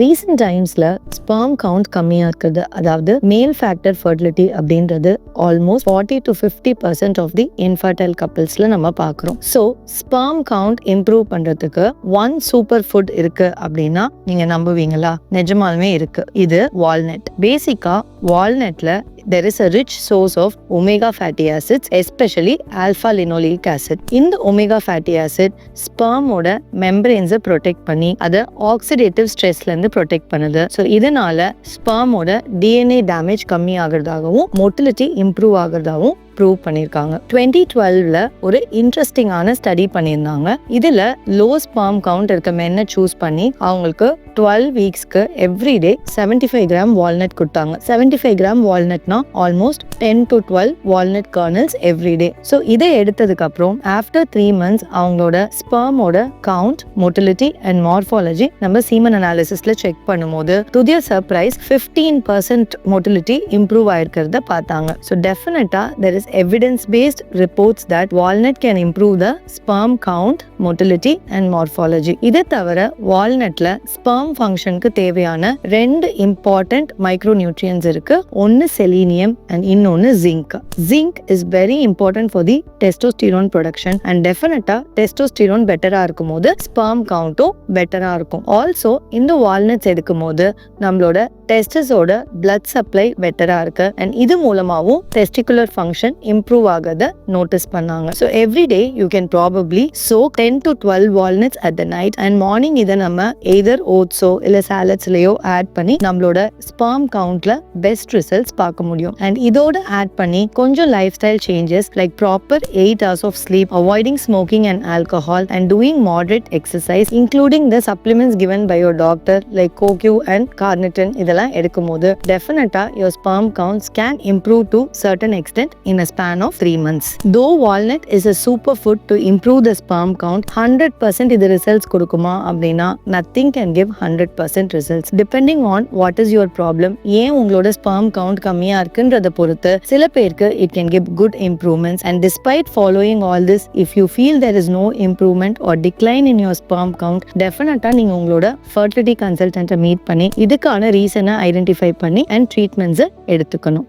Recent டைம்ஸ்ல sperm count கம்மியா இருக்குது, அதாவது மேல் ஃபேக்டர் ஃபர்டிலிட்டி அப்படின்றது almost 40 to 50% of the infertile கப்பிள்ஸ்ல நம்ம பார்க்குறோம். ஸோ ஸ்பெர்ம் கவுண்ட் இம்ப்ரூவ் பண்றதுக்கு ஒன் சூப்பர் ஃபுட் இருக்கு அப்படின்னா நீங்க நம்புவீங்களா? நிஜமாலுமே இருக்கு. இது வால்நட். பேசிக்கா வால்நட்ல there is a rich source of omega fatty acids, especially alpha linoleic acid. இந்த omega fatty acid sperm ஓட membranes protect பண்ணி அதை oxidative stressல இருந்து protect பண்ணுது. ஸோ இதனால sperm ஓட DNA damage கம்மி ஆகிறதாகவும் motility improve ஆகிறதாகவும் ப்ரூவ் பண்ணியிருக்காங்க. 2012ல ஒரு இன்ட்ரெஸ்டிங்கான ஸ்டடி பண்ணியிருந்தாங்க. இதுல லோ ஸ்பெர்ம் கவுண்ட் இருக்க மென்னை சூஸ் பண்ணி அவங்களுக்கு 12 வீக்ஸ்க்கு எவ்ரிடே 75 கிராம் வால்நட் கொடுத்தாங்க. 75 கிராம் வால்நட்னா almost 10 to 12 walnut kernels every day. So இதை எடுத்ததுக்கு அப்புறம் ஆஃப்டர் 3 months அவங்களோட ஸ்பெர்மோட கவுண்ட், மோட்டிலிட்டி அண்ட் மார்ஃபாலஜி நம்ம சீமன் அனாலிசிஸ்ல செக் பண்ணும்போது to their surprise 15% motility improve ஆயிருக்கிறத பார்த்தாங்க. ஸோ டெஃபினட்டா there is evidence-based reports that walnut can improve the sperm count, motility and morphology. இதை தவிர வால்நட்ல ஸ்பெர்ம் ஃபங்க்ஷனுக்கு தேவையான 2 இம்பார்ட்டன்ட் மைக்ரோநியூட்ரியன்ஸ் இருக்கு. ஒன்னு செலீனியம் அண்ட் இன்னொன்னு zinc. Zinc is very important for the testosterone production and டெஃபினட்டா டெஸ்டோஸ்டிரோன் பெட்டரா இருக்கும் போது ஸ்பெர்ம் கவுண்ட்டும் பெட்டரா இருக்கும். ஆல்சோ இந்த வால்நட்ஸ் எடுக்கும் போது நம்மளோட டெஸ்டஸோட பிளட் சப்ளை பெட்டரா இருக்கு அண்ட் இது மூலமாவும் டெஸ்டிகுலர் ஃபங்க்ஷன் improve ஆகத நோட்டீஸ் பண்ணாங்க. So every day you can probably soak 10 to 12 walnuts at the night and morning இதை நம்ம either oats இல்ல saladsலயோ ஆட் பண்ணி நம்மளோட sperm countல best results பார்க்க முடியும். And இதோட ஆட் பண்ணி கொஞ்சம் life style changes like proper 8 hours of sleep, avoiding smoking and alcohol and doing moderate exercise including the supplements given by your doctor like CoQ and carnitine இதெல்லாம் எடுக்கும்போது definitely your sperm counts can improve to certain extent in a span of 3 months. Though walnut is a superfood to improve the sperm count, 100% இது results கொடுக்குமா அப்படின்னா nothing can give 100% results. Depending on what is your problem, ஏன் உங்களோட sperm count கம்மியா இருக்குன்றத பொறுத்து சில பேருக்கு it can give good improvements. And despite following all this, if you feel there is no improvement or decline in your sperm count, definitely நீங்க உங்களோட fertility consultant meet பண்ணி இதுக்கான ரீசனை ஐடென்டிஃபை பண்ணி and treatments எடுத்துக்கணும்.